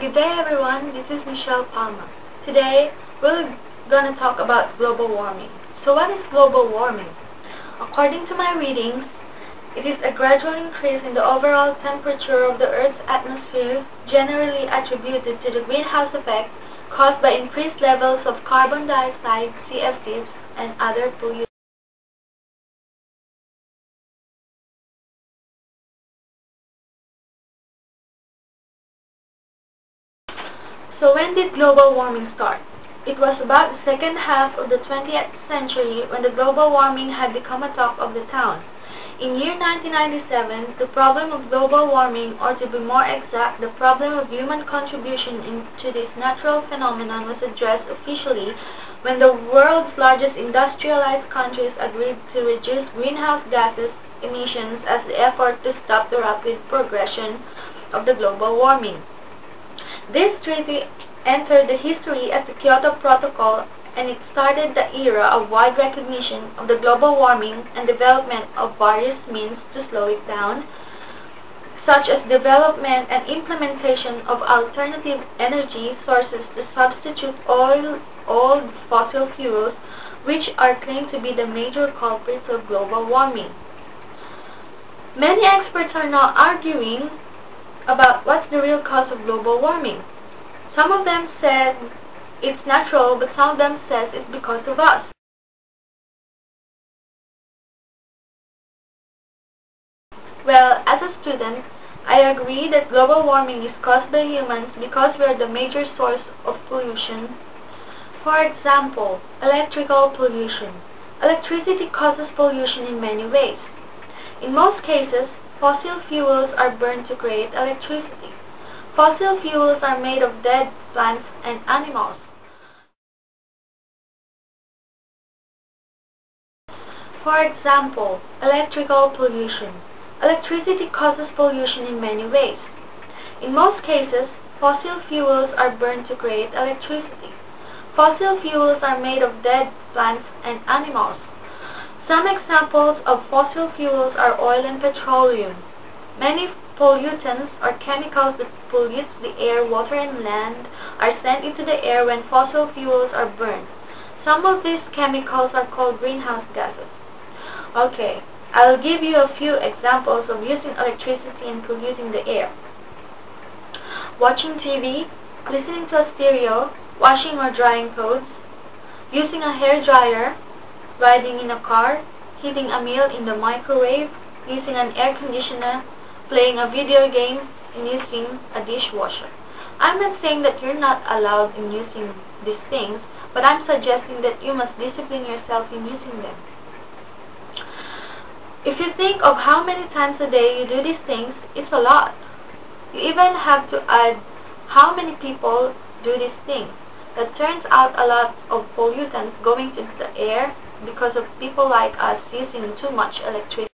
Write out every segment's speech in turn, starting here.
Good day everyone, this is Michelle Palma. Today, we're going to talk about global warming. So what is global warming? According to my readings, it is a gradual increase in the overall temperature of the Earth's atmosphere, generally attributed to the greenhouse effect caused by increased levels of carbon dioxide, CFCs, and other pollutants. So when did global warming start? It was about the second half of the 20th century when the global warming had become a talk of the town. In year 1997, the problem of global warming, or to be more exact, the problem of human contribution into this natural phenomenon, was addressed officially when the world's largest industrialized countries agreed to reduce greenhouse gases emissions as the effort to stop the rapid progression of the global warming. This treaty entered the history as the Kyoto Protocol, and it started the era of wide recognition of the global warming and development of various means to slow it down, such as development and implementation of alternative energy sources to substitute old fossil fuels, which are claimed to be the major culprits of global warming. Many experts are now arguing about what's the real cause of global warming. Some of them said it's natural, but some of them says it's because of us. Well, as a student, I agree that global warming is caused by humans because we are the major source of pollution. For example, electrical pollution. Electricity causes pollution in many ways. In most cases, fossil fuels are burned to create electricity. Fossil fuels are made of dead plants and animals. For example, electrical pollution. Electricity causes pollution in many ways. In most cases, fossil fuels are burned to create electricity. Fossil fuels are made of dead plants and animals. Some examples of fossil fuels are oil and petroleum. Many pollutants or chemicals that pollute the air, water, and land are sent into the air when fossil fuels are burned. Some of these chemicals are called greenhouse gases. Okay, I'll give you a few examples of using electricity and polluting the air. Watching TV, listening to a stereo, washing or drying clothes, using a hair dryer, riding in a car, heating a meal in the microwave, using an air conditioner, playing a video game, and using a dishwasher. I'm not saying that you're not allowed in using these things, but I'm suggesting that you must discipline yourself in using them. If you think of how many times a day you do these things, it's a lot. You even have to add how many people do these things. That turns out a lot of pollutants going into the air because of people like us using too much electricity.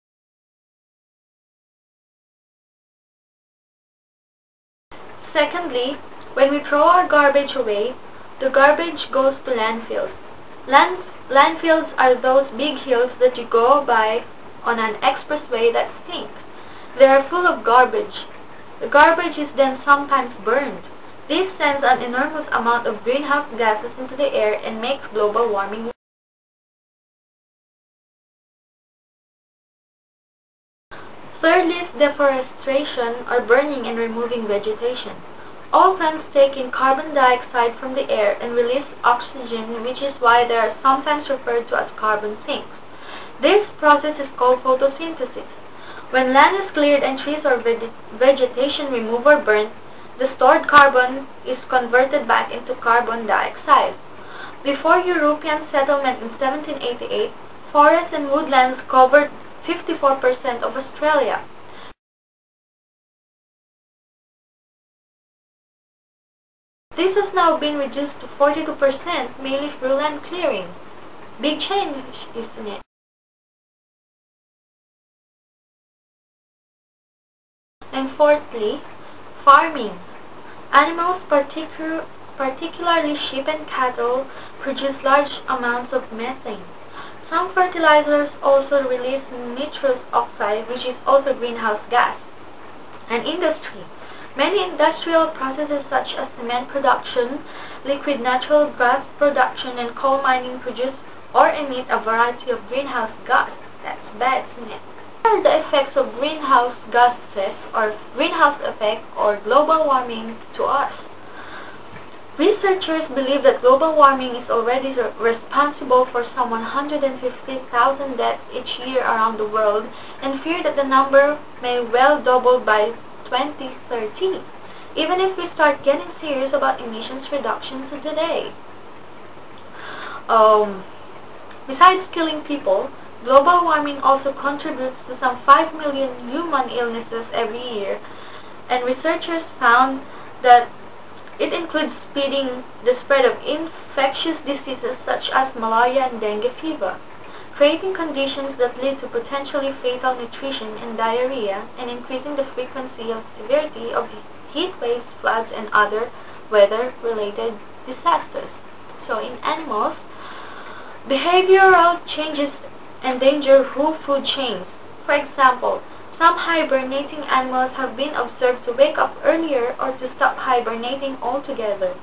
Secondly, when we throw our garbage away, the garbage goes to landfills. Landfills are those big hills that you go by on an expressway that stink. They are full of garbage. The garbage is then sometimes burned. This sends an enormous amount of greenhouse gases into the air and makes global warming. Thirdly is deforestation, or burning and removing vegetation. All plants take in carbon dioxide from the air and release oxygen, which is why they are sometimes referred to as carbon sinks. This process is called photosynthesis. When land is cleared and trees or vegetation removed or burnt, the stored carbon is converted back into carbon dioxide. Before European settlement in 1788, forests and woodlands covered 54% of Australia. This has now been reduced to 42%, mainly through land clearing. Big change, isn't it? And fourthly, farming. Animals, particularly sheep and cattle, produce large amounts of methane. Some fertilizers also release nitrous oxide, which is also greenhouse gas. And industry. Many industrial processes such as cement production, liquid natural gas production, and coal mining produce or emit a variety of greenhouse gas. That's bad, isn't it? What are the effects of greenhouse gases or greenhouse effect or global warming to us? Researchers believe that global warming is already responsible for some 150,000 deaths each year around the world and fear that the number may well double by 2030, even if we start getting serious about emissions reduction today. Besides killing people, global warming also contributes to some 5 million human illnesses every year, and researchers found that it includes speeding the spread of infectious diseases such as malaria and dengue fever, creating conditions that lead to potentially fatal nutrition and diarrhea, and increasing the frequency of severity of heat waves, floods, and other weather-related disasters. So in animals, behavioral changes endanger whole food chains. For example, some hibernating animals have been observed to wake up earlier or to stop hibernating altogether.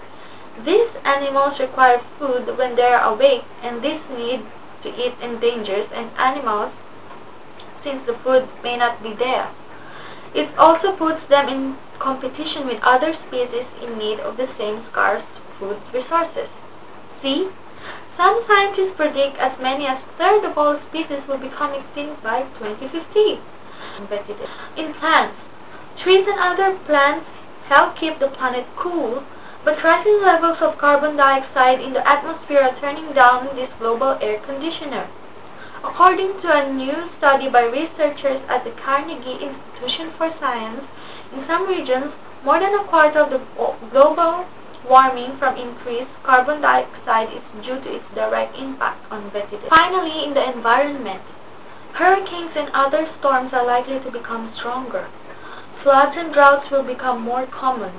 These animals require food when they are awake, and this need to eat endangers and animals since the food may not be there. It also puts them in competition with other species in need of the same scarce food resources. See? Some scientists predict as many as a third of all species will become extinct by 2050. In plants, trees and other plants help keep the planet cool, but rising levels of carbon dioxide in the atmosphere are turning down this global air conditioner. According to a new study by researchers at the Carnegie Institution for Science, in some regions, more than a quarter of the global warming from increased carbon dioxide is due to its direct impact on vegetation. Finally, in the environment, hurricanes and other storms are likely to become stronger. Floods and droughts will become more common.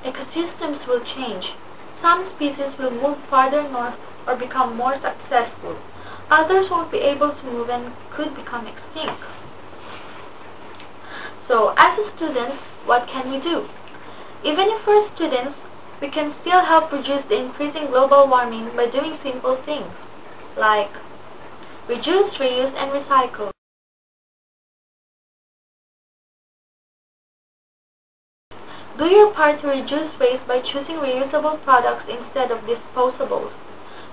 Ecosystems will change. Some species will move farther north or become more successful. Others won't be able to move and could become extinct. So, as a student, what can we do? Even if we're students, we can still help reduce the increasing global warming by doing simple things, like reduce, reuse, and recycle. Do your part to reduce waste by choosing reusable products instead of disposables.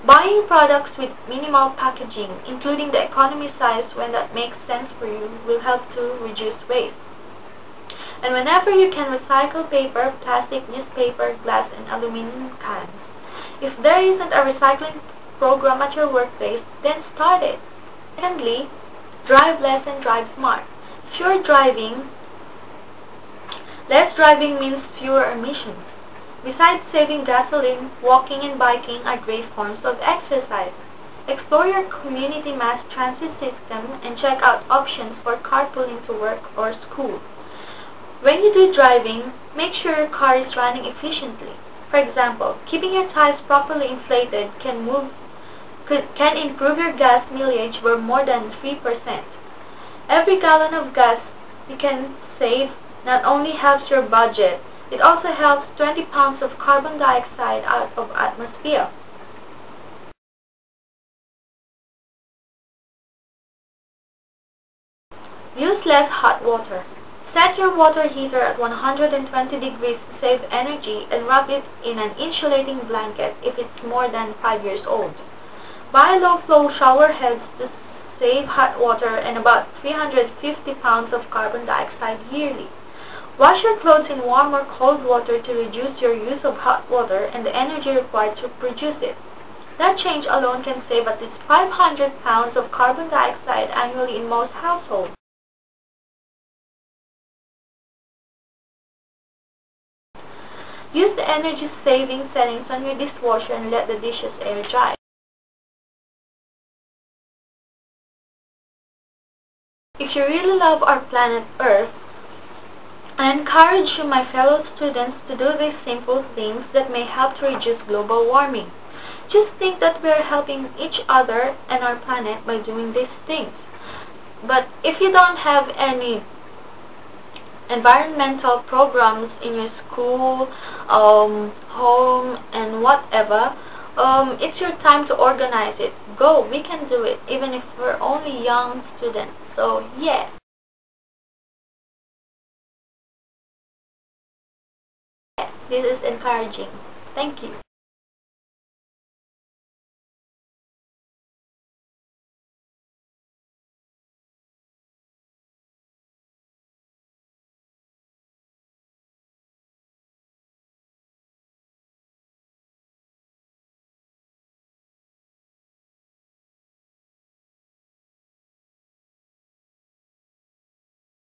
Buying products with minimal packaging, including the economy size when that makes sense for you, will help to reduce waste. And whenever you can recycle paper, plastic, newspaper, glass, and aluminum cans. If there isn't a recycling program at your workplace, then start it. Secondly, drive less and drive smart. If you're driving, less driving means fewer emissions. Besides saving gasoline, walking and biking are great forms of exercise. Explore your community mass transit system and check out options for carpooling to work or school. When you do driving, make sure your car is running efficiently. For example, keeping your tires properly inflated can improve your gas mileage by more than 3%. Every gallon of gas you can save not only helps your budget, it also helps 20 pounds of carbon dioxide out of atmosphere. Use less hot water. Set your water heater at 120 degrees to save energy and wrap it in an insulating blanket if it's more than 5 years old. Buy low-flow shower heads to save hot water and about 350 pounds of carbon dioxide yearly. Wash your clothes in warm or cold water to reduce your use of hot water and the energy required to produce it. That change alone can save at least 500 pounds of carbon dioxide annually in most households. Use the energy-saving settings on your dishwasher and let the dishes air dry. If you really love our planet Earth, I encourage you, my fellow students, to do these simple things that may help to reduce global warming. Just think that we are helping each other and our planet by doing these things. But if you don't have any environmental programs in your school, home, and whatever, it's your time to organize it. Go, we can do it, even if we're only young students. So yeah, this is encouraging. Thank you.